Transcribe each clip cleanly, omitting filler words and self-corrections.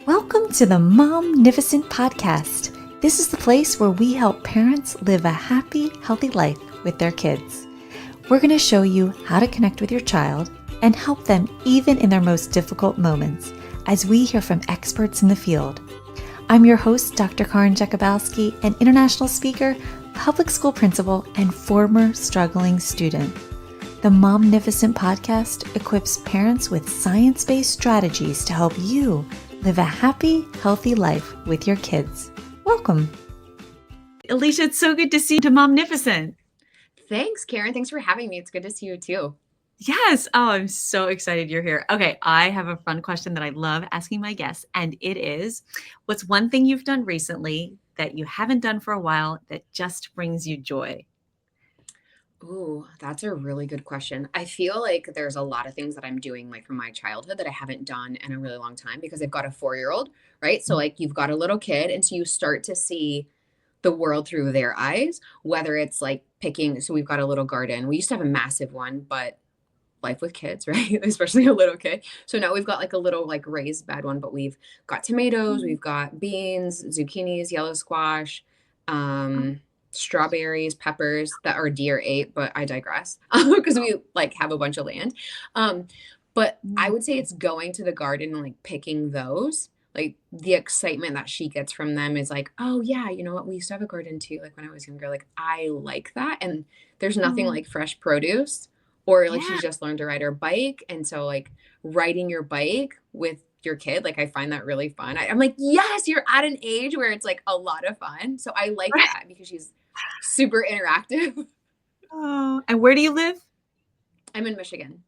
Welcome to the Momnificent Podcast. This is the place where we help parents live a happy, healthy life with their kids. We're going to show you how to connect with your child and help them even in their most difficult moments as we hear from experts in the field. I'm your host, Dr. Karin Jakubowski, an international speaker, public school principal, and former struggling student. The Momnificent Podcast equips parents with science-based strategies to help you live a happy, healthy life with your kids. Welcome. Alicia, it's so good to see you to Momnificent. Thanks, Karen. Thanks for having me. It's good to see you too. Yes. Oh, I'm so excited you're here. Okay. I have a fun question that I love asking my guests, and it is, what's one thing you've done recently that you haven't done for a while that just brings you joy? Ooh, that's a really good question. I feel like there's a lot of things that I'm doing like from my childhood that I haven't done in a really long time because I've got a 4-year-old, right? So like you've got a little kid, and so you start to see the world through their eyes, whether it's like picking. So we've got a little garden. We used to have a massive one, but life with kids, right? Especially a little kid. So now we've got like a little like raised bed one, but we've got tomatoes, we've got beans, zucchinis, yellow squash, strawberries, peppers that our deer ate, but I digress because we like have a bunch of land. But I would say it's going to the garden and like picking those. Like the excitement that she gets from them is like, oh yeah, you know what? We used to have a garden too. Like when I was younger, like I like that. And there's nothing like fresh produce, or like she's just learned to ride her bike. And so like riding your bike with your kid, like I find that really fun. I'm like, yes, you're at an age where it's like a lot of fun. So I like that because she's super interactive. Oh, and where do you live? I'm in Michigan.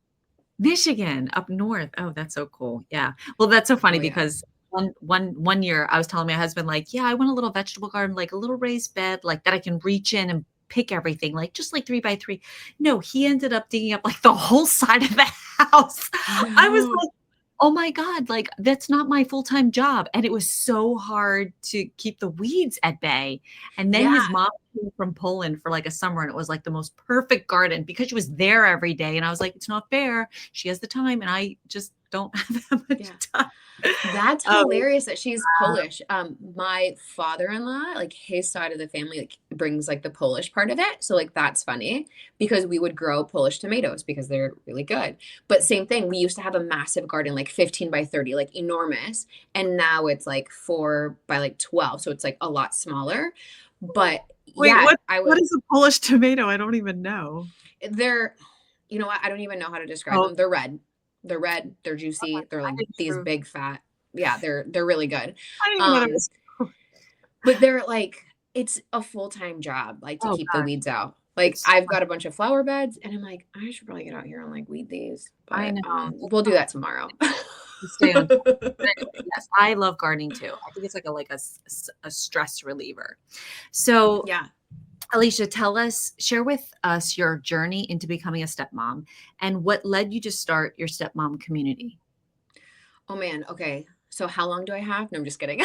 Michigan, up north. Oh, that's so cool. Yeah. Well, that's so funny because one year I was telling my husband, like, yeah, I want a little vegetable garden, like a little raised bed, like that I can reach in and pick everything, like just like 3x3. No, he ended up digging up like the whole side of the house. No. I was like, oh my God, like that's not my full-time job. And it was so hard to keep the weeds at bay. And then his mom came from Poland for like a summer, and it was like the most perfect garden because she was there every day. And I was like, it's not fair. She has the time and I just don't have that much time. That's hilarious that she's Polish. My father-in-law, like his side of the family, like brings like the Polish part of it. So like that's funny because we would grow Polish tomatoes because they're really good. But same thing, we used to have a massive garden, like 15 by 30, like enormous. And now it's like 4 by like 12. So it's like a lot smaller. But wait, what is a Polish tomato? I don't even know. They're, you know what? I don't even know how to describe them. They're red. They're red. They're juicy. They're like these big fat. Yeah, they're really good. I didn't know that was cool. But they're like, it's a full-time job, like to keep the weeds out. Like I've got a bunch of flower beds, and I'm like, I should probably get out here and like weed these. But I know. We'll do that tomorrow. Stay on. Yes, I love gardening too. I think it's like a stress reliever. So yeah. Alicia, share with us your journey into becoming a stepmom and what led you to start your stepmom community. Oh man. Okay. So how long do I have? No, I'm just kidding.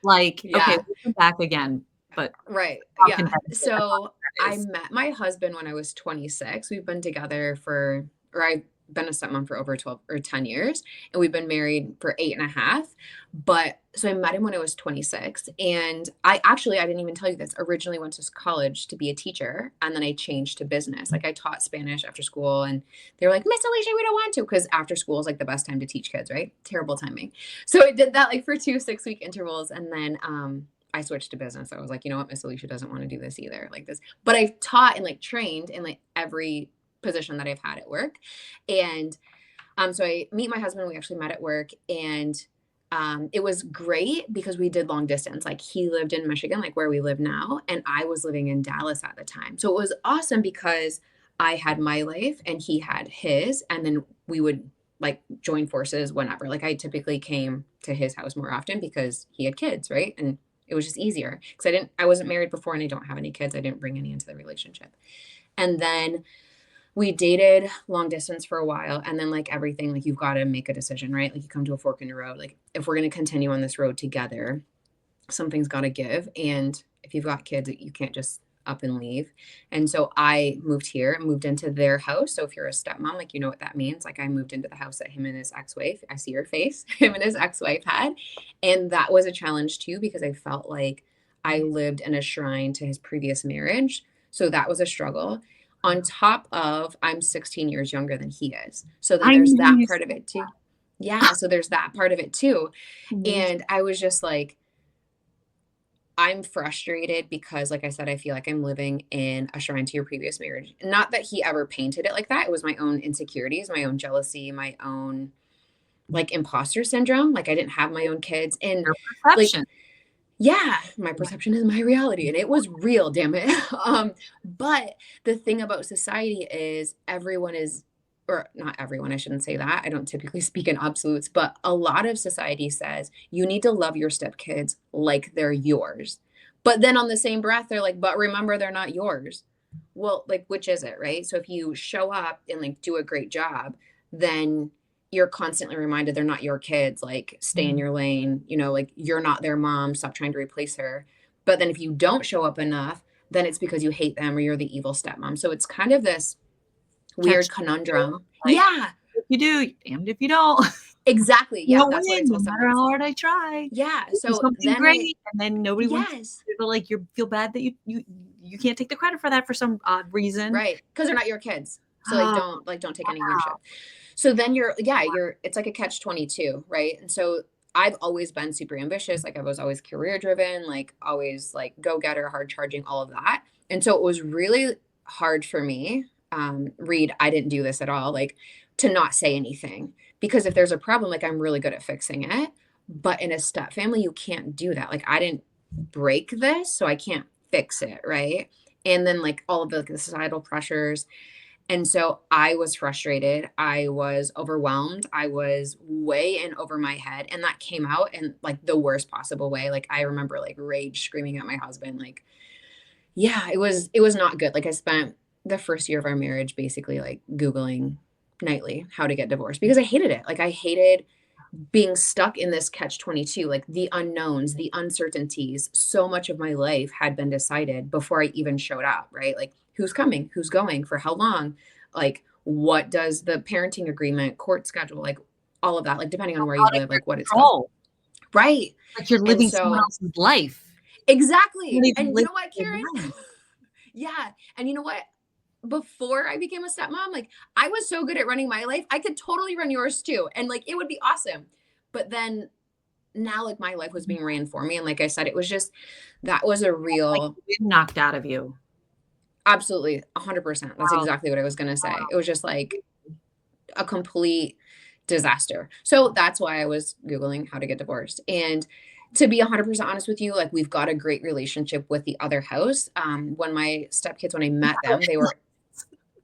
Like, okay, we'll come back again, but right. Yeah. So I met my husband when I was 26. We've been together I've been a stepmom for over 12 or 10 years, and we've been married for 8.5. But so I met him when I was 26, and I didn't even tell you this, originally went to college to be a teacher, and then I changed to business. Like I taught Spanish after school, and they were like, Miss Alicia, we don't want to, because after school is like the best time to teach kids, right? Terrible timing. So I did that like for 2 6-week intervals, and then I switched to business. I was like, you know what, Miss Alicia doesn't want to do this either, like this. But I've taught and like trained in like every position that I've had at work. And so I meet my husband. We actually met at work, and it was great because we did long distance. Like he lived in Michigan, like where we live now, and I was living in Dallas at the time. So it was awesome because I had my life and he had his, and then we would like join forces whenever. Like I typically came to his house more often because he had kids, right? And it was just easier because I wasn't married before, and I don't have any kids. I didn't bring any into the relationship. And then we dated long distance for a while, and then like everything, like you've got to make a decision, right? Like you come to a fork in the road. Like if we're going to continue on this road together, something's got to give. And if you've got kids, you can't just up and leave. And so I moved here, moved into their house. So if you're a stepmom, like, you know what that means. Like, I moved into the house that him and his ex-wife, I see your face, him and his ex-wife had. And that was a challenge too, because I felt like I lived in a shrine to his previous marriage. So that was a struggle. On top of, I'm 16 years younger than he is. So then I there's knew that you part of said it too. Yeah. So there's that part of it too. amazing. And I was just like, I'm frustrated because, like I said, I feel like I'm living in a shrine to your previous marriage. Not that he ever painted it like that. It was my own insecurities, my own jealousy, my own like imposter syndrome. Like I didn't have my own kids. And Your like, perception. yeah, my perception is my reality. And it was real, damn it. But the thing about society is everyone is, or not everyone, I shouldn't say that. I don't typically speak in absolutes, but a lot of society says you need to love your stepkids like they're yours. But then on the same breath, they're like, but remember, they're not yours. Well, like, which is it, right? So if you show up and like do a great job, then you're constantly reminded they're not your kids. Like, stay in your lane, you know, like you're not their mom, stop trying to replace her. But then if you don't show up enough, then it's because you hate them or you're the evil stepmom. So it's kind of this weird Catch conundrum. like, Yeah, if you do, you're damned if you don't. exactly. You Yeah, don't that's what I win, no told matter someone. how hard I try. Yeah. You do So something then I, great, and then nobody wants yes, to like you feel bad that you can't take the credit for that for some odd reason. right. Because they're not your kids. So Oh, like don't take any ownership. So then you're it's like a catch 22, right? And so I've always been super ambitious. Like I was always career driven, like always like go getter, hard charging, all of that. And so it was really hard for me, Reed, I didn't do this at all, like to not say anything. Because if there's a problem, like I'm really good at fixing it. But in a step family, you can't do that. Like I didn't break this, so I can't fix it, right? And then like all of the societal pressures, and so I was frustrated. I was overwhelmed. I was way in over my head. And that came out in like the worst possible way. Like I remember like rage screaming at my husband. Like, yeah, it was not good. Like I spent the first year of our marriage basically like Googling nightly how to get divorced because I hated it. Like I hated being stuck in this catch 22, like the unknowns, the uncertainties. So much of my life had been decided before I even showed up, right? Like who's coming, who's going, for how long, like what does the parenting agreement, court schedule, like all of that, like depending on where you out of live, your like what it's called. control. Right. Like you're And living someone so else's life. You're exactly. not even And you living know what, your Karen? life. Yeah. And you know what? Before I became a stepmom, like I was so good at running my life, I could totally run yours too. And like it would be awesome. But then now like my life was being ran for me. And like I said, it was just that was a Like real wind knocked out of you. absolutely 100%. That's Wow. exactly what I was gonna say. It was just like a complete disaster. So that's why I was Googling how to get divorced. And to be 100% honest with you, like we've got a great relationship with the other house. When my stepkids, when I met them, they were,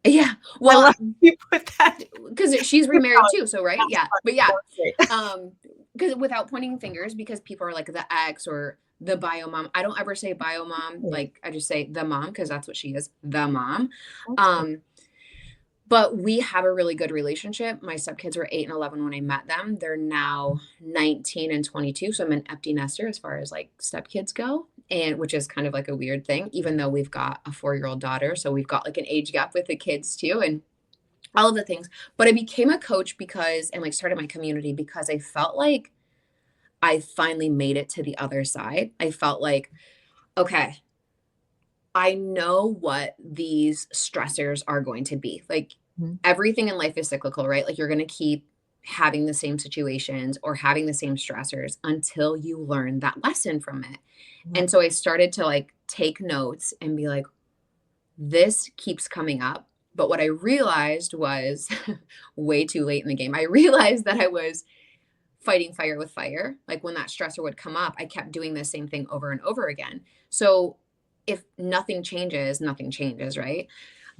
yeah, I well, love you put that. because she's remarried too. So, right. Yeah. But yeah, Great. because without pointing fingers, because people are like the ex or the bio mom. I don't ever say bio mom. Like I just say the mom because that's what she is, the mom. But we have a really good relationship. My stepkids were 8 and 11 when I met them. They're now 19 and 22. So I'm an empty nester as far as like stepkids go, and which is kind of like a weird thing, even though we've got a 4-year-old daughter. So we've got like an age gap with the kids too, and all of the things. But I became a coach because, and like started my community because I felt like I finally made it to the other side. I felt like, okay, I know what these stressors are going to be. Like Mhm. everything in life is cyclical, right? Like you're going to keep having the same situations or having the same stressors until you learn that lesson from it. Yeah. And so I started to like take notes and be like, this keeps coming up. But what I realized was way too late in the game. I realized that I was fighting fire with fire. Like when that stressor would come up, I kept doing the same thing over and over again. So if nothing changes, right?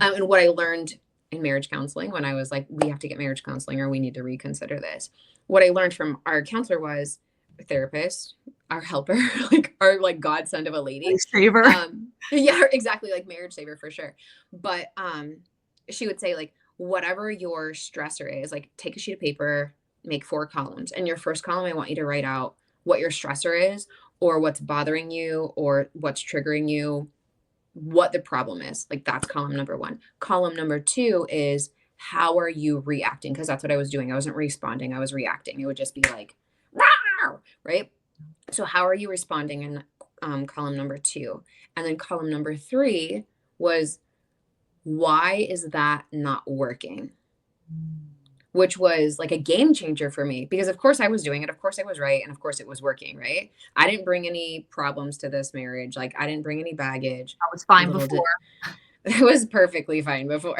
And what I learned in marriage counseling when I was like, we have to get marriage counseling or we need to reconsider this. What I learned from our counselor was a therapist, our helper, like our like godsend of a lady. Saver. Yeah, exactly, like marriage saver for sure. But she would say like, whatever your stressor is, like take a sheet of paper, make 4 columns. And your first column, I want you to write out what your stressor is or what's bothering you or what's triggering you what the problem is. Like that's column number 1. Column number 2 is how are you reacting? Because that's what I was doing. I wasn't responding. I was reacting. It would just be like, "Rawr!" Right? So how are you responding in column number 2? And then column number 3 was, why is that not working? Which was like a game changer for me because of course I was doing it. Of course I was right. And of course it was working, right? I didn't bring any problems to this marriage. Like I didn't bring any baggage. I was fine before. It was perfectly fine before.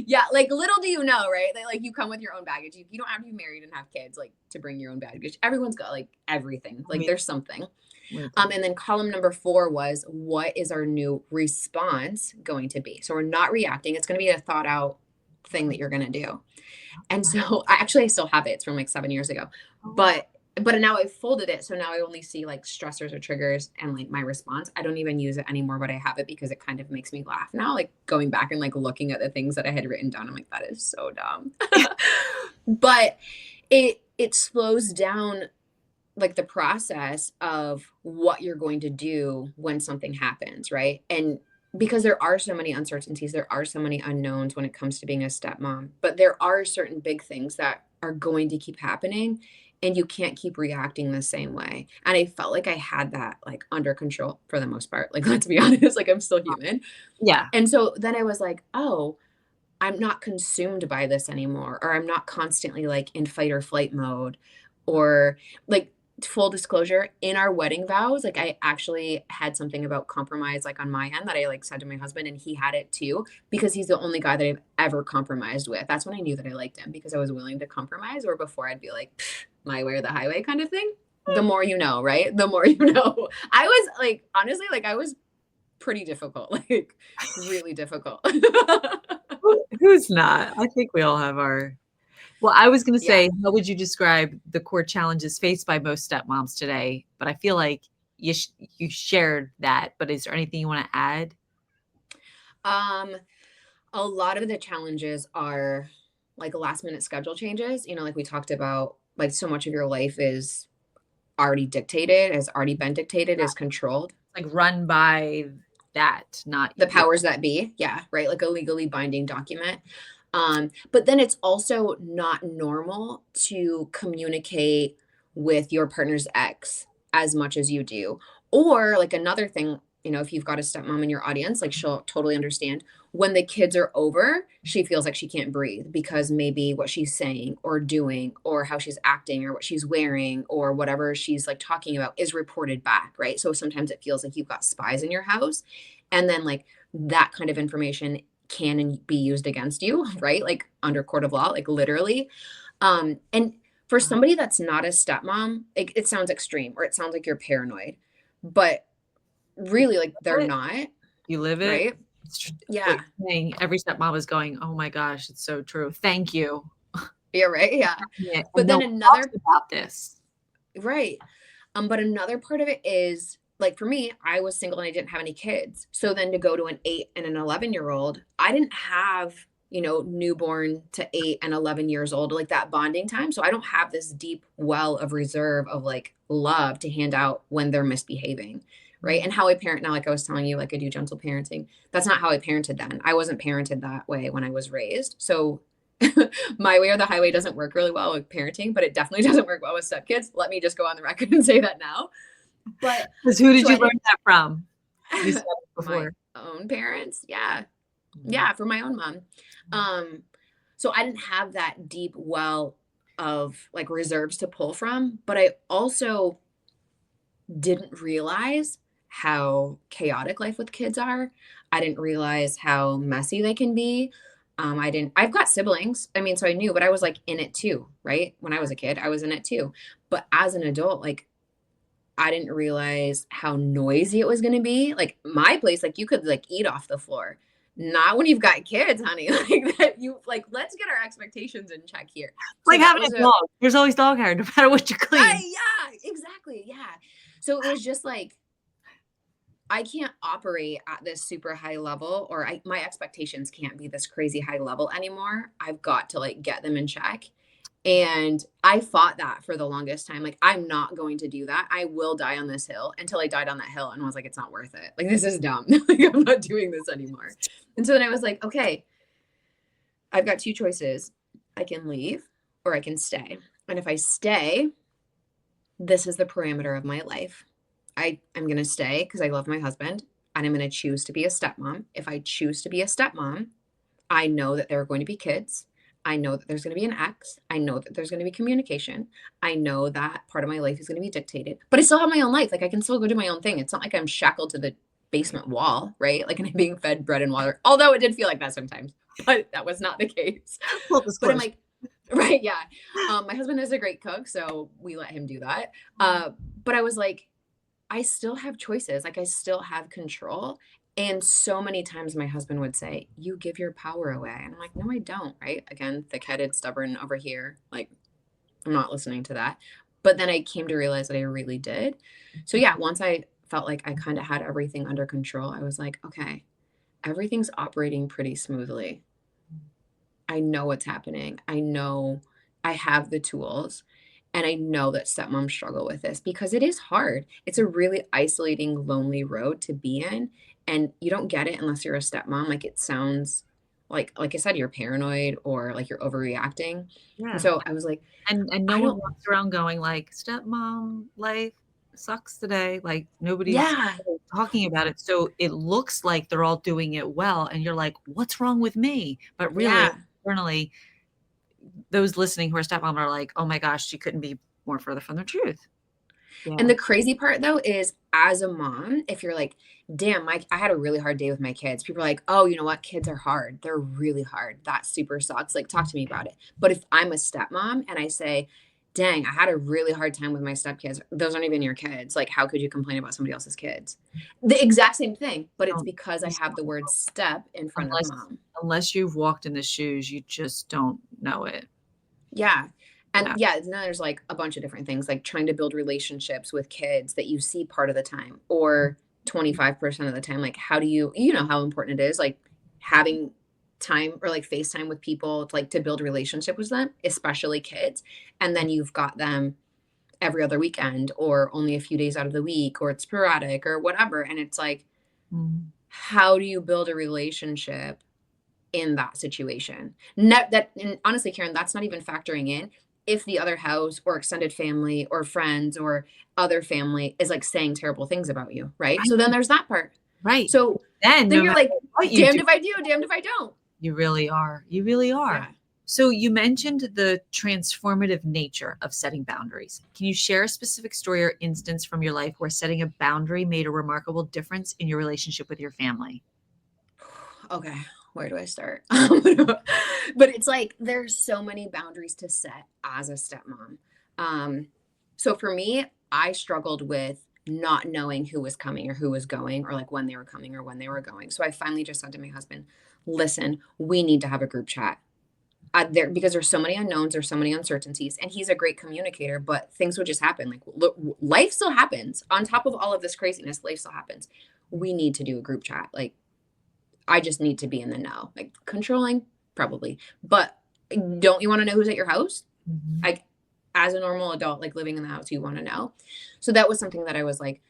Yeah. Like little do you know, right? That like you come with your own baggage. You don't have to be married and have kids like to bring your own baggage. Everyone's got like everything. Like there's something. And then column number 4 was, what is our new response going to be? So we're not reacting. It's going to be a thought out thing that you're going to do. And so I still have it. It's from like 7 years ago, but now I've folded it. So now I only see like stressors or triggers and like my response. I don't even use it anymore, but I have it because it kind of makes me laugh now, like going back and like looking at the things that I had written down. I'm like, that is so dumb. But it slows down like the process of what you're going to do when something happens. Right. And because there are so many uncertainties, there are so many unknowns when it comes to being a stepmom, but there are certain big things that are going to keep happening and you can't keep reacting the same way. And I felt like I had that like under control for the most part. Like, let's be honest, like I'm still human. Yeah. And so then I was like, oh, I'm not consumed by this anymore, or I'm not constantly like in fight or flight mode, or like, full disclosure, in our wedding vows, like I actually had something about compromise like on my end that I like said to my husband, and he had it too, because he's the only guy that I've ever compromised with. That's when I knew that I liked him, because I was willing to compromise, or before I'd be like, my way or the highway kind of thing. The more you know, right? The more you know. I was like, honestly, like I was pretty difficult, like really difficult. Who's not? I think we all have our. Well, I was going to say, how would you describe the core challenges faced by most stepmoms today? But I feel like you shared that. But is there anything you want to add? A lot of the challenges are like last minute schedule changes. You know, like we talked about, like so much of your life is already dictated, has already been dictated, is controlled. Like run by that, not the powers that be. Yeah, right. Like a legally binding document. But then it's also not normal to communicate with your partner's ex as much as you do. Or like another thing, you know, if you've got a stepmom in your audience, like she'll totally understand when the kids are over, she feels like she can't breathe because maybe what she's saying or doing or how she's acting or what she's wearing or whatever she's like talking about is reported back, right? So sometimes it feels like you've got spies in your house, and then like that kind of information can be used against you, right? Like under court of law, like literally. And for somebody that's not a stepmom, it sounds extreme, or it sounds like you're paranoid, but really like they're not. You live it. Right? Yeah. Every stepmom is going, oh my gosh, it's so true. Thank you. Yeah, right. Yeah. Yeah. But then another about this. Right. But another part of it is, like for me, I was single and I didn't have any kids. So then to go to an 8 and an 11-year-old, I didn't have, you know, newborn to 8 and 11 years old, like that bonding time. So I don't have this deep well of reserve of like love to hand out when they're misbehaving. Right. And how I parent now, like I was telling you, like I do gentle parenting. That's not how I parented then. I wasn't parented that way when I was raised. So my way or the highway doesn't work really well with parenting, but it definitely doesn't work well with stepkids. Let me just go on the record and say that now. But who did you learn that from? You said it before. My own parents. Yeah. Yeah. From my own mom. So I didn't have that deep well of like reserves to pull from, but I also didn't realize how chaotic life with kids are. I didn't realize how messy they can be. I've got siblings. I mean, so I knew, but I was like in it too, right? When I was a kid, I was in it too. But as an adult, like I didn't realize how noisy it was going to be. Like my place, like you could like eat off the floor. Not when you've got kids, honey. Like that you like, let's get our expectations in check here. So like having a dog. There's always dog hair no matter what you clean. Yeah, exactly. Yeah. So it was just like, I can't operate at this super high level, or my expectations can't be this crazy high level anymore. I've got to like get them in check. And I fought that for the longest time. Like, I'm not going to do that. I will die on this hill, until I died on that hill and was like, it's not worth it. Like, this is dumb. Like, I'm not doing this anymore. And so then I was like, okay, I've got two choices. I can leave or I can stay. And if I stay, this is the parameter of my life. I'm going to stay because I love my husband, and I'm going to choose to be a stepmom. If I choose to be a stepmom, I know that there are going to be kids. I know that there's going to be an ex. I know that there's going to be communication. I know that part of my life is going to be dictated, but I still have my own life. Like, I can still go do my own thing. It's not like I'm shackled to the basement wall, right? Like, and I'm being fed bread and water, although it did feel like that sometimes, but that was not the case. But I'm like, right. Yeah. My husband is a great cook, so we let him do that. But I was like, I still have choices. Like, I still have control. And so many times my husband would say, you give your power away. And I'm like, no, I don't. Right. Again, thick-headed, stubborn over here. Like, I'm not listening to that. But then I came to realize that I really did. So yeah, once I felt like I kind of had everything under control, I was like, okay, everything's operating pretty smoothly. I know what's happening. I know I have the tools. And I know that stepmoms struggle with this because it is hard. It's a really isolating, lonely road to be in. And you don't get it unless you're a stepmom. Like, it sounds like I said, you're paranoid or like you're overreacting. Yeah. And so I was like, and no one walks around going like, stepmom life sucks today. Like, nobody's talking about it. So it looks like they're all doing it well. And you're like, what's wrong with me? But really, internally, those listening who are stepmom are like, oh my gosh, she couldn't be more further from the truth. Yeah. And the crazy part though is, as a mom, if you're like, damn, I had a really hard day with my kids, people are like, oh, you know what? Kids are hard. They're really hard. That super sucks. Like, talk to me about it. But if I'm a stepmom and I say, dang, I had a really hard time with my stepkids, those aren't even your kids. Like, how could you complain about somebody else's kids? The exact same thing, but it's because I have the word step in front of mom. Unless you've walked in the shoes, you just don't know it. Yeah. And then there's like a bunch of different things, like trying to build relationships with kids that you see part of the time or 25% of the time. Like, how do you know how important it is, like having time or like FaceTime with people to, like, to build relationship with them, especially kids. And then you've got them every other weekend or only a few days out of the week, or it's sporadic or whatever. And it's like, how do you build a relationship in that situation? And honestly, Karen, that's not even factoring in if the other house or extended family or friends or other family is like saying terrible things about you, right? So then there's that part. Right. So then you're like, damned if I do, damned if I don't. You really are. You really are. Yeah. So you mentioned the transformative nature of setting boundaries. Can you share a specific story or instance from your life where setting a boundary made a remarkable difference in your relationship with your family? Okay. Where do I start? But it's like, there's so many boundaries to set as a stepmom. So for me, I struggled with not knowing who was coming or who was going, or like when they were coming or when they were going. So I finally just said to my husband, listen, we need to have a group chat because there's so many unknowns, there's so many uncertainties, and he's a great communicator, but things would just happen. Like, look, life still happens on top of all of this craziness. Life still happens. We need to do a group chat. Like, I just need to be in the know. Like, controlling, probably. But don't you want to know who's at your house? Like, as a normal adult, like living in the house, you want to know. So that was something that I was like,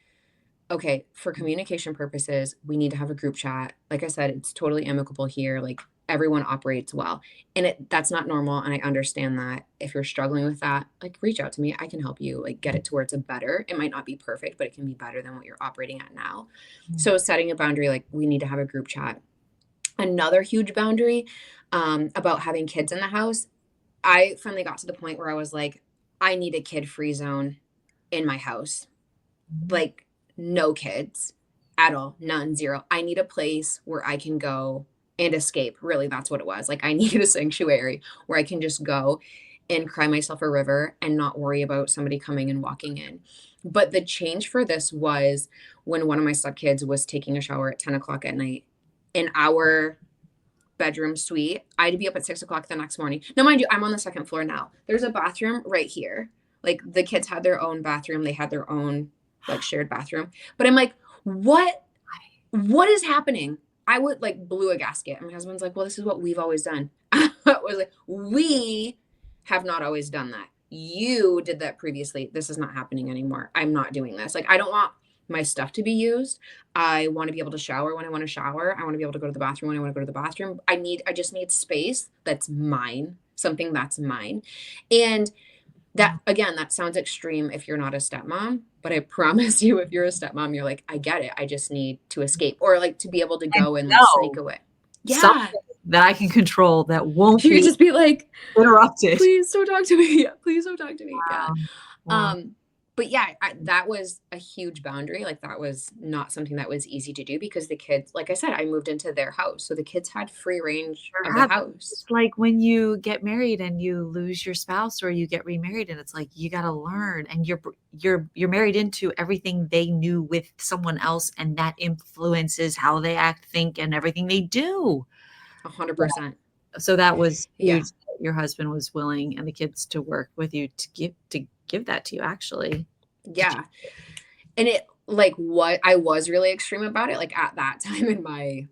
okay, for communication purposes, we need to have a group chat. Like I said, it's totally amicable here. Like, everyone operates well. And that's not normal. And I understand that. If you're struggling with that, like, reach out to me. I can help you, like, get it to where it's it might not be perfect, but it can be better than what you're operating at now. So setting a boundary, like, we need to have a group chat. Another huge boundary about having kids in the house, I finally got to the point where I was like, I need a kid-free zone in my house. Like, no kids at all, none, zero. I need a place where I can go and escape. Really, that's what it was. Like, I needed a sanctuary where I can just go and cry myself a river and not worry about somebody coming and walking in. But the change for this was when one of my stepkids was taking a shower at 10 o'clock at night in our bedroom suite. I had to be up at 6 o'clock the next morning. Now, mind you, I'm on the second floor now. There's a bathroom right here. Like, the kids had their own bathroom. They had their own, like, shared bathroom. But I'm like, what is happening? I would, like, blew a gasket. And my husband's like, well, this is what we've always done. I was like, we have not always done that. You did that previously. This is not happening anymore. I'm not doing this. Like, I don't want my stuff to be used. I want to be able to shower when I want to shower. I want to be able to go to the bathroom when I want to go to the bathroom. I just need space that's mine, something that's mine. And that, again, that sounds extreme if you're not a stepmom, but I promise you, if you're a stepmom, you're like, I get it. I just need to escape, or like to be able to go and like sneak away. Yeah. Something that I can control that won't You be could just be like, interrupted. please don't talk to me. Please don't talk to me. Yeah. Wow. But yeah, that was a huge boundary. Like, that was not something that was easy to do because the kids, like I said, I moved into their house. So the kids had free range of the house. It's like when you get married and you lose your spouse or you get remarried, and it's like, you got to learn, and you're married into everything they knew with someone else. And that influences how they act, think, and everything they do. 100%. So that was huge. Yeah. Your husband was willing and the kids to work with you to give that to you, actually. Yeah. And it, like, what I was really extreme about it, like at that time in my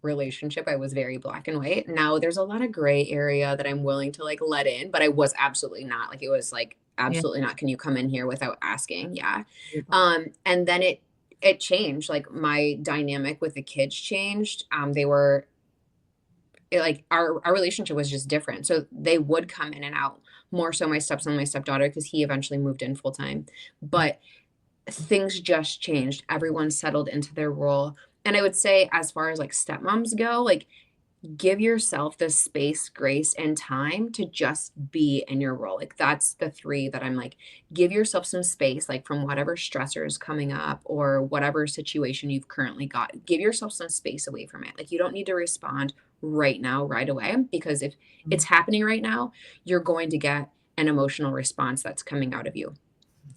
relationship, I was very black and white. Now there's a lot of gray area that I'm willing to like let in, but I was absolutely not. Like, it was like, absolutely not. Can you come in here without asking? Yeah. And then it changed. Like, my dynamic with the kids changed. Like, our relationship was just different. So they would come in and out, more so my stepson, my stepdaughter, because he eventually moved in full time. But things just changed. Everyone settled into their role. And I would say, as far as like stepmoms go, like, give yourself the space, grace, and time to just be in your role. Like, that's the 3 that I'm like, give yourself some space, like from whatever stressor is coming up or whatever situation you've currently got. Give yourself some space away from it. Like, you don't need to respond right now, right away, because if it's happening right now, you're going to get an emotional response that's coming out of you.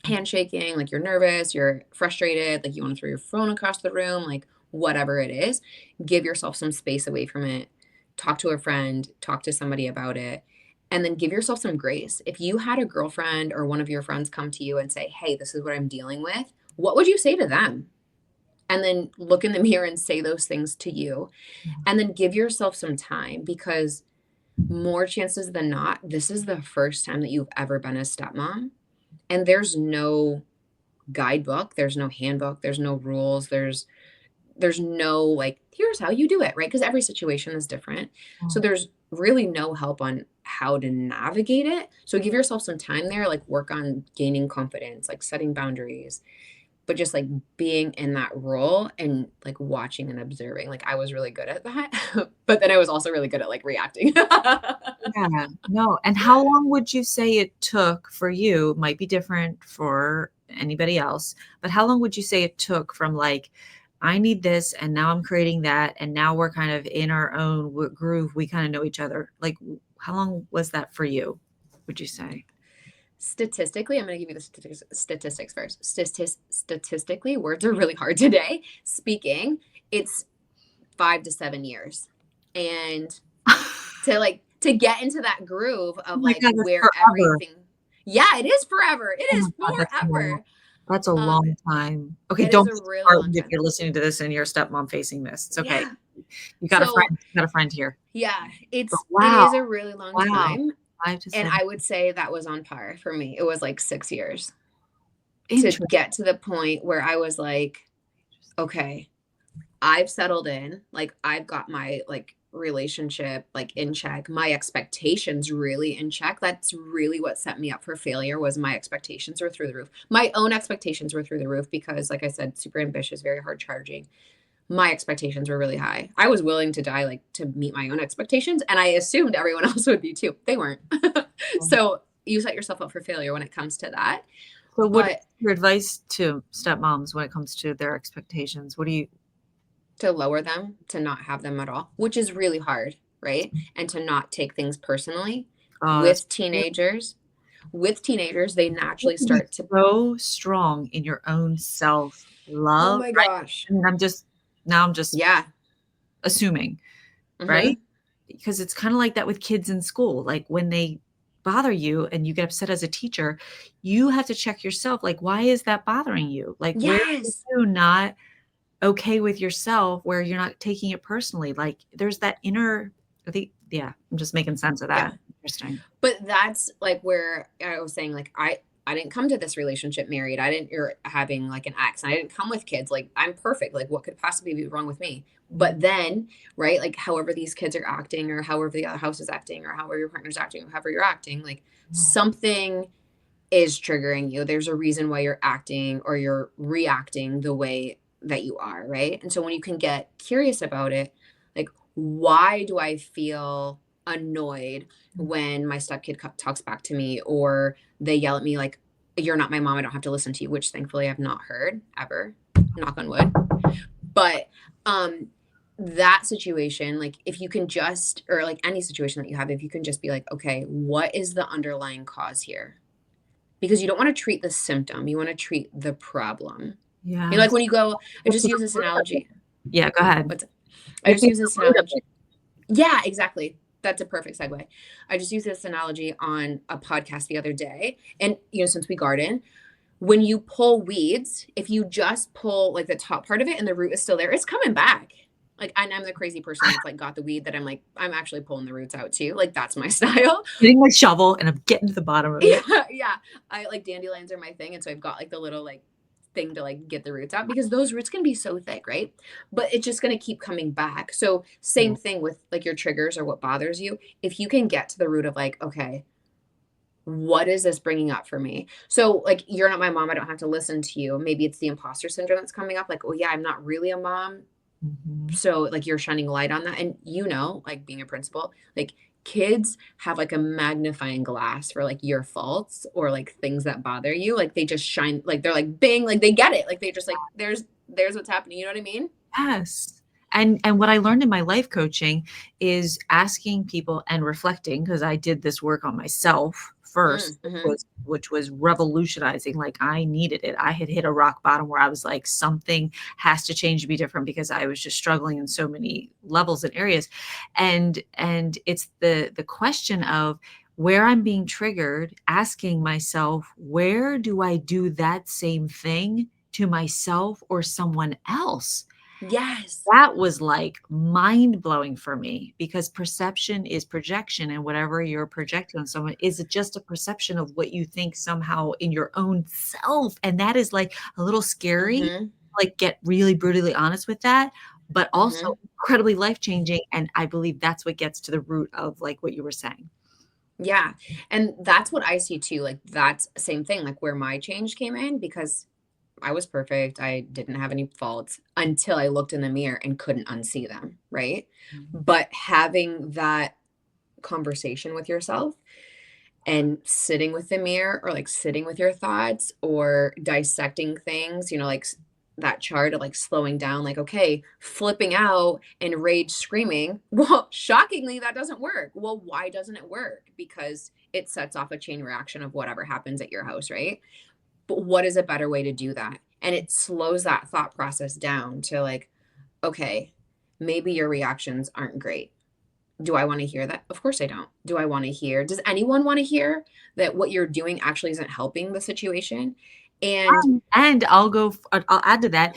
Handshaking, like you're nervous, you're frustrated, like you want to throw your phone across the room, like whatever it is. Give yourself some space away from it. Talk to a friend, talk to somebody about it, and then give yourself some grace. If you had a girlfriend or one of your friends come to you and say, hey, this is what I'm dealing with, what would you say to them? And then look in the mirror and say those things to you. And then give yourself some time, because more chances than not, this is the first time that you've ever been a stepmom. And there's no guidebook, there's no handbook, there's no rules, there's no like, here's how you do it, right? Because every situation is different. So there's really no help on how to navigate it. So give yourself some time there, like work on gaining confidence, like setting boundaries, but just like being in that role and like watching and observing. Like, I was really good at that, but then I was also really good at like reacting. Yeah, no. And how long would you say it took for you? It might be different for anybody else, but how long would you say it took from like, I need this, and now I'm creating that, and now we're kind of in our own groove. We kind of know each other. Like, how long was that for you, would you say? Statistically, I'm going to give you the statistics first. Statistically, words are really hard today. Speaking, it's 5 to 7 years. And to get into that groove of like God, where forever. everything. Yeah, it is forever. It is God, forever. That's a long time. Okay, it don't is a really start long if time. you're listening to this and you're a stepmom facing this. It's okay. Yeah. You got a friend. You got a friend here. Yeah, it Wow. is a really long time. 5 to 7. And I would say that was on par for me. It was like 6 years to get to the point where I was like, okay, I've settled in, like I've got my like relationship like in check, my expectations really in check. That's really what set me up for failure, was my expectations were through the roof. My own expectations were through the roof because, like I said, super ambitious, very hard charging. My expectations were really high. I was willing to die like to meet my own expectations, and I assumed everyone else would be too. They weren't. So you set yourself up for failure when it comes to that. So what's your advice to stepmoms when it comes to their expectations? What do you? To lower them, to not have them at all, which is really hard, right? And to not take things personally. With teenagers, they naturally start to so strong in your own self-love. Oh my gosh. Right? And I'm just assuming, right? Because it's kind of like that with kids in school. Like when they bother you and you get upset as a teacher, you have to check yourself. Like, why is that bothering you? Like, where are you not okay with yourself, where you're not taking it personally? Like there's that inner, I'm just making sense of that. Interesting. But that's like where I was saying, like, I didn't come to this relationship married. I didn't, or having like an ex. And I didn't come with kids. Like, I'm perfect. Like, what could possibly be wrong with me? But then, right, like, however these kids are acting, or however the other house is acting, or however your partner's acting, or however you're acting, like, something is triggering you. There's a reason why you're acting or you're reacting the way that you are, right? And so when you can get curious about it, like, why do I feel annoyed when my stepkid talks back to me, or they yell at me like, you're not my mom, I don't have to listen to you, which thankfully I've not heard ever, knock on wood. But that situation, like, if you can just, or like any situation that you have, if you can just be like, okay, what is the underlying cause here? Because you don't want to treat the symptom, you want to treat the problem. Yeah. You know, like when you go, I just use this analogy. Yeah, go ahead. I just use this analogy. Yeah, exactly. That's a perfect segue. I just used this analogy on a podcast the other day. And, you know, since we garden, when you pull weeds, if you just pull like the top part of it and the root is still there, it's coming back. Like, I'm the crazy person that's like got the weed that I'm like, I'm actually pulling the roots out too. Like, that's my style. Getting my shovel and I'm getting to the bottom of it. Yeah. I like, dandelions are my thing. And so I've got like the little like thing to like get the roots out, because those roots can be so thick, right? But it's just going to keep coming back. So same thing with like your triggers or what bothers you. If you can get to the root of like, okay, what is this bringing up for me? So like, you're not my mom, I don't have to listen to you. Maybe it's the imposter syndrome that's coming up. Like, oh yeah, I'm not really a mom. So like, you're shining light on that. And you know, like being a principal, like kids have like a magnifying glass for like your faults or like things that bother you. Like they just shine, like they're like bing, like they get it. Like they just like, there's what's happening. You know what I mean? Yes. And what I learned in my life coaching is asking people and reflecting, because I did this work on myself first, which was revolutionizing. Like, I needed it. I had hit a rock bottom where I was like, something has to change to be different, because I was just struggling in so many levels and areas. And it's the question of where I'm being triggered, asking myself, where do I do that same thing to myself or someone else? Yes. That was like mind blowing for me, because perception is projection, and whatever you're projecting on someone is just a perception of what you think somehow in your own self. And that is like a little scary, like get really brutally honest with that, but also incredibly life changing. And I believe that's what gets to the root of like what you were saying. Yeah. And that's what I see too. Like, that's the same thing, like where my change came in, because I was perfect. I didn't have any faults until I looked in the mirror and couldn't unsee them. Right. But having that conversation with yourself and sitting with the mirror, or like sitting with your thoughts, or dissecting things, you know, like that chart of like slowing down, like, okay, flipping out and rage screaming. Well, shockingly, that doesn't work. Well, why doesn't it work? Because it sets off a chain reaction of whatever happens at your house. Right. But what is a better way to do that? And it slows that thought process down to like, okay, maybe your reactions aren't great. Do I want to hear that? Of course I don't. Do I want to hear? Does anyone want to hear that what you're doing actually isn't helping the situation? And I'll add to that.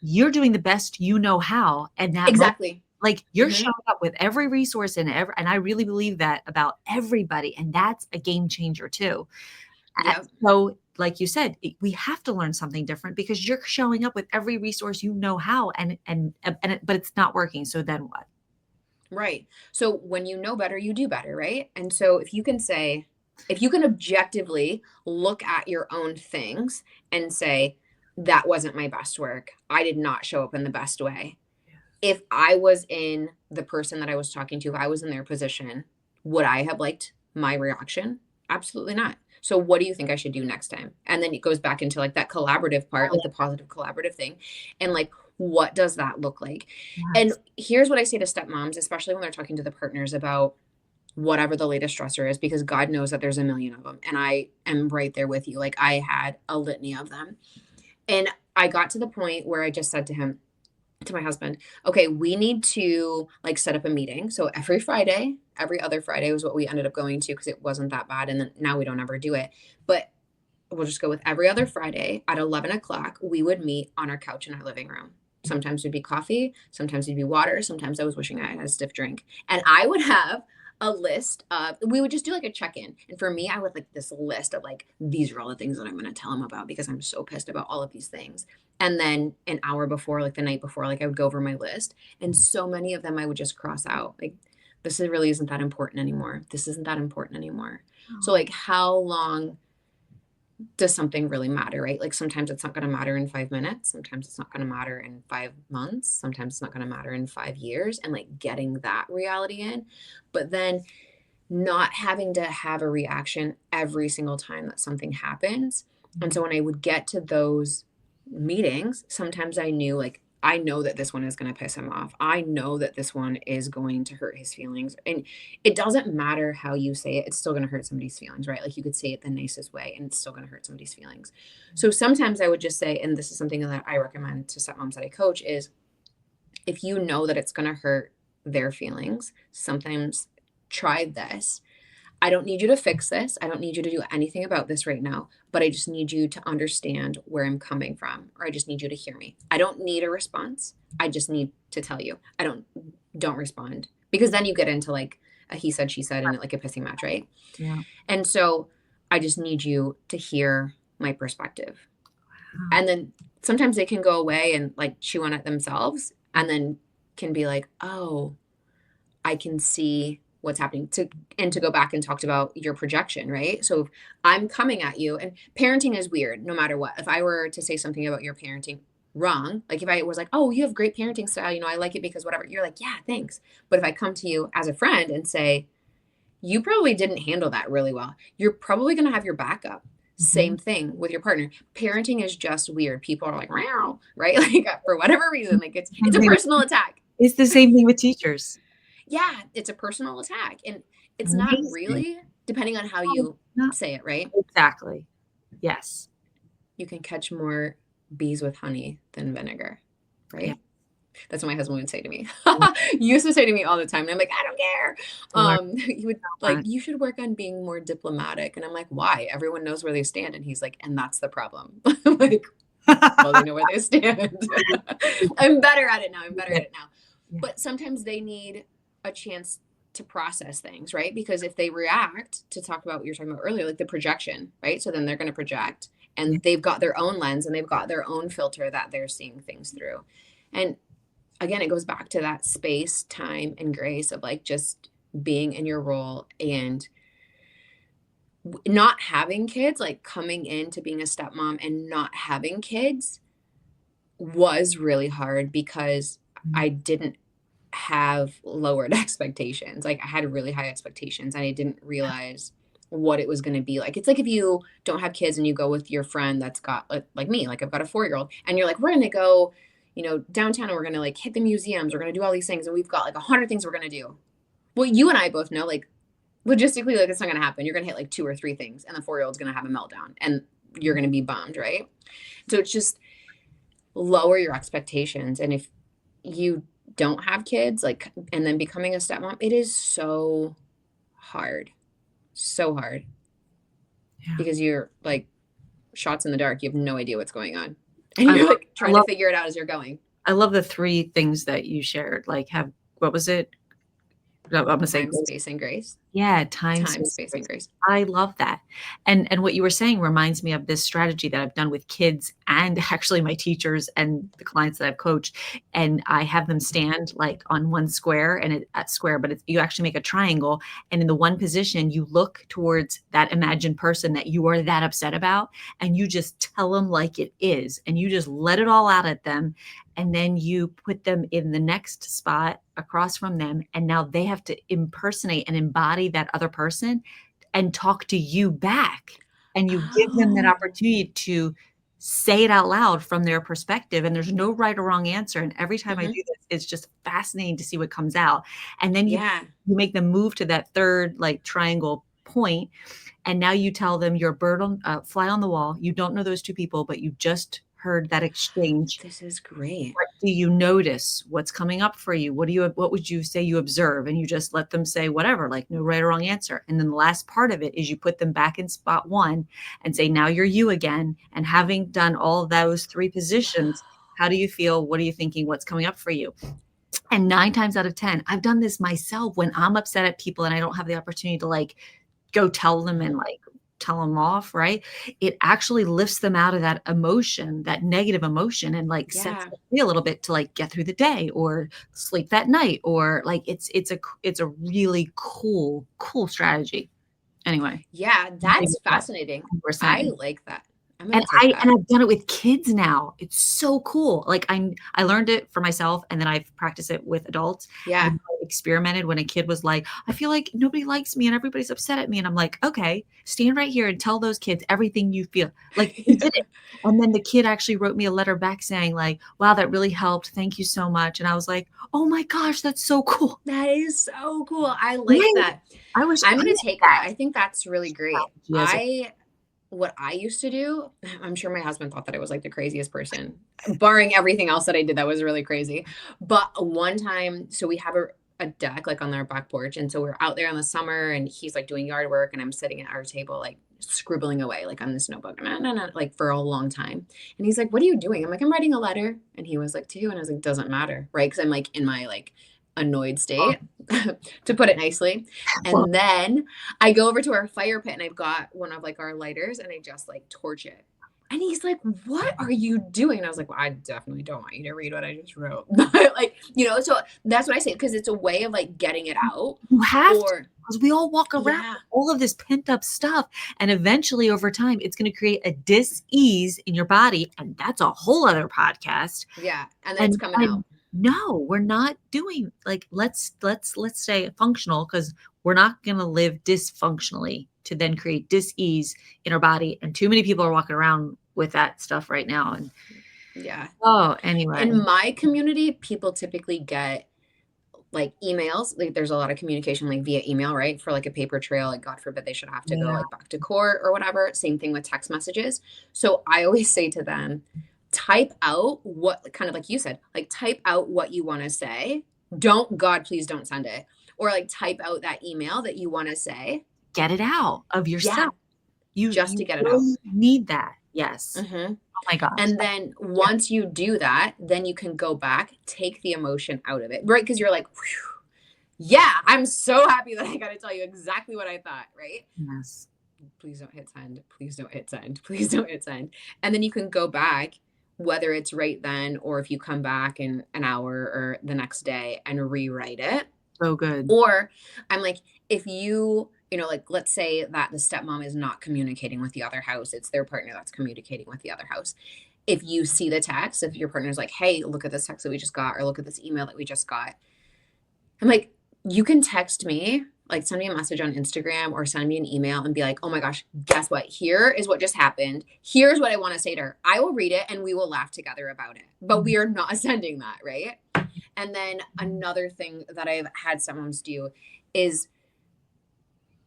You're doing the best you know how. And that exactly. Like, you're showing up with every resource and I really believe that about everybody. And that's a game changer too. Yep. So like you said, we have to learn something different, because you're showing up with every resource you know how, but it's not working. So then what? Right. So when you know better, you do better, right? And so if you can objectively look at your own things and say, that wasn't my best work, I did not show up in the best way. If I was in the person that I was talking to, if I was in their position, would I have liked my reaction? Absolutely not. So what do you think I should do next time? And then it goes back into like that collaborative part, like the positive collaborative thing. And like, what does that look like? Yes. And here's what I say to stepmoms, especially when they're talking to the partners about whatever the latest stressor is, because God knows that there's a million of them. And I am right there with you. Like, I had a litany of them. And I got to the point where I just said to my husband, okay, we need to like set up a meeting. So every other Friday was what we ended up going to, because it wasn't that bad. And then now we don't ever do it, but we'll just go with every other Friday at 11 o'clock. We would meet on our couch in our living room. Sometimes it'd be coffee. Sometimes it'd be water. Sometimes I was wishing I had a stiff drink, and I would have a list of, we would just do like a check-in. And for me, I would like this list of like, these are all the things that I'm going to tell him about because I'm so pissed about all of these things. And then an hour before, like the night before, like I would go over my list. And so many of them I would just cross out. Like, this really isn't that important anymore. This isn't that important anymore. So like, how long does something really matter, right? Like sometimes it's not going to matter in 5 minutes. Sometimes it's not going to matter in 5 months. Sometimes it's not going to matter in 5 years, and like getting that reality in, but then not having to have a reaction every single time that something happens. And so when I would get to those meetings, sometimes I knew like, I know that this one is going to piss him off. I know that this one is going to hurt his feelings. And it doesn't matter how you say it. It's still going to hurt somebody's feelings, right? Like you could say it the nicest way and it's still going to hurt somebody's feelings. So sometimes I would just say, and this is something that I recommend to stepmoms that I coach, is if you know that it's going to hurt their feelings, sometimes try this. I don't need you to fix this. I don't need you to do anything about this right now, but I just need you to understand where I'm coming from, or I just need you to hear me. I don't need a response. I just need to tell you. Don't respond, because then you get into like a he said, she said, and like a pissing match, right? Yeah. And so I just need you to hear my perspective. Wow. And then sometimes they can go away and like chew on it themselves, and then can be like, oh, I can see what's happening, to go back and talked about your projection, right? So if I'm coming at you, and parenting is weird no matter what. If I were to say something about your parenting wrong, like if I was like, oh, you have great parenting style, you know, I like it because whatever, you're like, yeah, thanks. But if I come to you as a friend and say, you probably didn't handle that really well, you're probably going to have your backup. Mm-hmm. Same thing with your partner. Parenting is just weird. People are like, wow, right? Like for whatever reason, like it's a personal attack. It's the same thing with teachers. Yeah, it's a personal attack, and it's not really, depending on how you say it, right? Exactly. Yes. You can catch more bees with honey than vinegar, right? Yeah. That's what my husband would say to me. He used to say to me all the time, and I'm like, I don't care. He would like, you should work on being more diplomatic. And I'm like, why? Everyone knows where they stand. And he's like, and that's the problem. I'm like, well, they know where they stand. I'm better at it now. Yeah. But sometimes they need a chance to process things, right? Because if they react, to talk about what you were talking about earlier, like the projection, right? So then they're going to project, and they've got their own lens and they've got their own filter that they're seeing things through. And again, it goes back to that space, time, and grace of like just being in your role, and not having kids, like coming into being a stepmom and not having kids was really hard because I didn't have lowered expectations. Like I had really high expectations, and I didn't realize what it was going to be like. It's like if you don't have kids and you go with your friend that's got like me, like I've got a 4-year-old, and you're like, we're going to go, you know, downtown, and we're going to like hit the museums. We're going to do all these things, and we've got like 100 things we're going to do. Well, you and I both know, like logistically, like it's not going to happen. You're going to hit like 2 or 3 things, and the 4-year-old's going to have a meltdown, and you're going to be bummed, right? So it's just lower your expectations. And if you don't have kids, like, and then becoming a stepmom, it is so hard, because you're like shots in the dark. You have no idea what's going on, and you're like trying to figure it out as you're going. I love the 3 things that you shared. Like, what was it? I'm gonna say time, space, and grace. Yeah, time, space, and grace. I love that. And what you were saying reminds me of this strategy that I've done with kids and actually my teachers and the clients that I've coached. And I have them stand like on one square, and you actually make a triangle. And in the one position, you look towards that imagined person that you are that upset about, and you just tell them like it is, and you just let it all out at them. And then you put them in the next spot across from them. And now they have to impersonate and embody that other person and talk to you back. And you give them that opportunity to say it out loud from their perspective. And there's no right or wrong answer. And every time I do this, it's just fascinating to see what comes out. And then you make them move to that third like triangle point. And now you tell them you're a bird fly on the wall. You don't know those 2 people, but you just heard that exchange. This is great. What do you notice? What's coming up for you? What would you say you observe? And you just let them say whatever, like no right or wrong answer. And then the last part of it is you put them back in spot 1 and say, now you're you again. And having done all of those 3 positions, how do you feel? What are you thinking? What's coming up for you? And 9 times out of 10, I've done this myself when I'm upset at people and I don't have the opportunity to like go tell them and like tell them off, right? It actually lifts them out of that emotion, that negative emotion, and like sets Yeah. them free a little bit to like get through the day or sleep that night, or like it's a really cool strategy. Anyway, Yeah, that's fascinating. 100%. I like that. I'm gonna And take that. I've done it with kids now. It's so cool. Like I learned it for myself and then I've practiced it with adults. Yeah. And I experimented when a kid was like, I feel like nobody likes me and everybody's upset at me. And I'm like, okay, stand right here and tell those kids everything you feel. Like they did it. And then the kid actually wrote me a letter back saying like, wow, that really helped. Thank you so much. And I was like, oh my gosh, that's so cool. That is so cool. I like Right? that. I wish I'm I gonna had take that that. I think that's really great. strategy as What I used to do, I'm sure my husband thought that I was like the craziest person, barring everything else that I did that was really crazy. But one time, so we have a deck like on our back porch. And so we're out there in the summer and he's like doing yard work and I'm sitting at our table, like scribbling away, like on this notebook, like for a long time. And he's like, what are you doing? I'm like, I'm writing a letter. And he was like, to you. And I was like, doesn't matter. Right. Cause I'm like in my like annoyed state, to put it nicely. well. And then I go over to our fire pit and I've got one of like our lighters and I just like torch it. And he's like, what are you doing? And I was like, well, I definitely don't want you to read what I just wrote. Like, so that's what I say, because it's a way of like getting it out. You have to, because we all walk around Yeah. with all of this pent up stuff. And eventually over time, it's going to create a dis-ease in your body. And that's a whole other podcast. Yeah. And then it's coming out. No, we're not doing like, let's stay functional, because we're not going to live dysfunctionally to then create dis-ease in our body. And too many people are walking around with that stuff right now. And yeah. Oh, anyway. In my community, people typically get like emails. Like there's a lot of communication like via email, right? For like a paper trail, like God forbid they should have to go like back to court or whatever. Same thing with text messages. So I always say to them, type out what, kind of like you said, like type out what you want to say. God, please don't send it. Or like type out that email that you want to say. Get it out of yourself. Yeah. To get it out. Need that. Yes. Mm-hmm. Oh my gosh. And then once you do that, then you can go back, take the emotion out of it, right? Because you're like, yeah, I'm so happy that I got to tell you exactly what I thought, right? Yes. Please don't hit send. Please don't hit send. Please don't hit send. And then you can go back, whether it's right then or if you come back in an hour or the next day and rewrite it. So good. Or I'm like, if you like, let's say that the stepmom is not communicating with the other house. It's their partner that's communicating with the other house. If you see the text, if your partner's like, hey, look at this text that we just got, or look at this email that we just got. I'm like, you can text me, like send me a message on Instagram or send me an email and be like, oh my gosh, guess what? Here is what just happened. Here's what I want to say to her. I will read it and we will laugh together about it. But we are not sending that, right? And then another thing that I've had stepmoms do is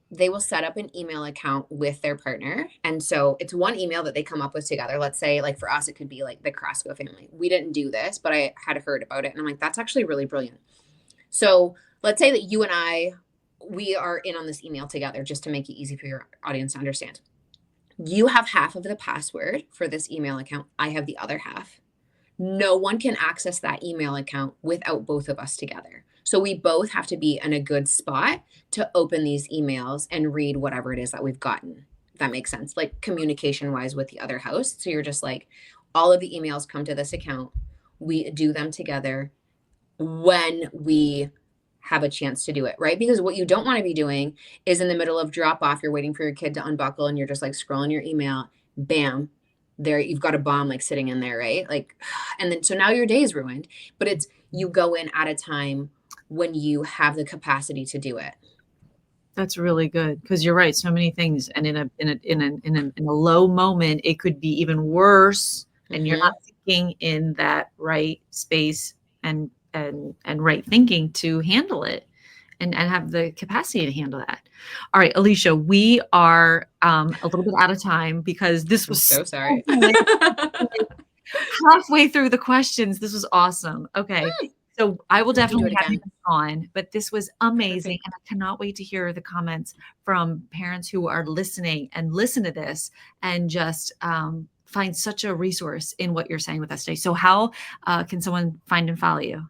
they will set up an email account with their partner. And so it's one email that they come up with together. Let's say like for us, it could be like the Kraskos family. We didn't do this, but I had heard about it. And I'm like, that's actually really brilliant. So let's say that you and we are in on this email together, just to make it easy for your audience to understand. You have half of the password for this email account. I have the other half. No one can access that email account without both of us together. So we both have to be in a good spot to open these emails and read whatever it is that we've gotten. If that makes sense, like communication wise with the other house. So you're just like, all of the emails come to this account. We do them together when we have a chance to do it, right? Because what you don't want to be doing is in the middle of drop off, you're waiting for your kid to unbuckle and you're just like scrolling your email, bam, there, you've got a bomb like sitting in there, right? Like, and then, so now your day is ruined, but it's, you go in at a time when you have the capacity to do it. That's really good, because you're right. So many things, and in a low moment, it could be even worse, and you're not thinking in that right space and right thinking to handle it, and have the capacity to handle that. All right, Alicia, we are a little bit out of time because this was so sorry. Halfway through the questions, this was awesome. Okay. So I will definitely have you on, but this was amazing. And I cannot wait to hear the comments from parents who are listening and listen to this and just find such a resource in what you're saying with us today. So how can someone find and follow you?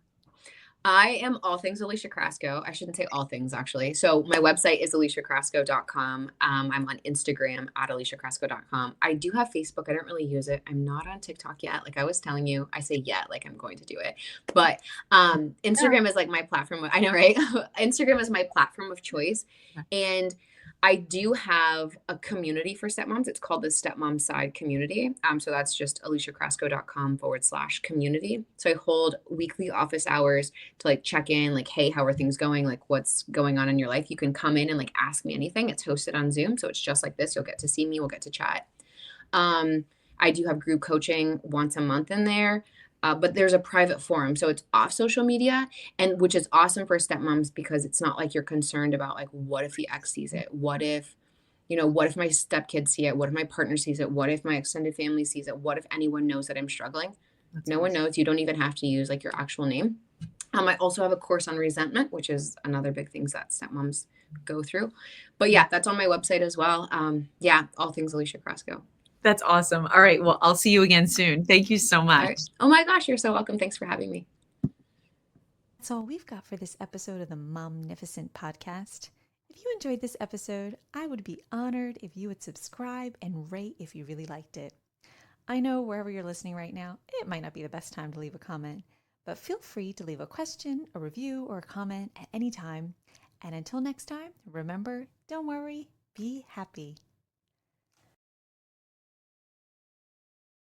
I am all things Alicia Krasko. I shouldn't say all things, actually. So my website is aliciakrasko.com. I'm on Instagram at aliciakrasko.com. I do have Facebook. I don't really use it. I'm not on TikTok yet. Like I was telling you, I say yet, like I'm going to do it. But Instagram is like my platform. I know, right? Instagram is my platform of choice. And I do have a community for stepmoms. It's called the Stepmom Side Community. So that's just aliciakrasko.com/community. So I hold weekly office hours to like check in, like, hey, how are things going? Like, what's going on in your life? You can come in and like ask me anything. It's hosted on Zoom. So it's just like this. You'll get to see me. We'll get to chat. I do have group coaching once a month in there. But there's a private forum. So it's off social media, and which is awesome for stepmoms because it's not like you're concerned about like, what if the ex sees it? What if, what if my stepkids see it? What if my partner sees it? What if my extended family sees it? What if anyone knows that I'm struggling? No one knows. You don't even have to use like your actual name. I also have a course on resentment, which is another big thing that stepmoms go through. But yeah, that's on my website as well. Yeah, all things Alicia Krasko. That's awesome. All right. Well, I'll see you again soon. Thank you so much. Right. Oh my gosh, you're so welcome. Thanks for having me. That's all we've got for this episode of the Momnificent Podcast. If you enjoyed this episode, I would be honored if you would subscribe and rate if you really liked it. I know wherever you're listening right now, it might not be the best time to leave a comment, but feel free to leave a question, a review, or a comment at any time. And until next time, remember, don't worry, be happy.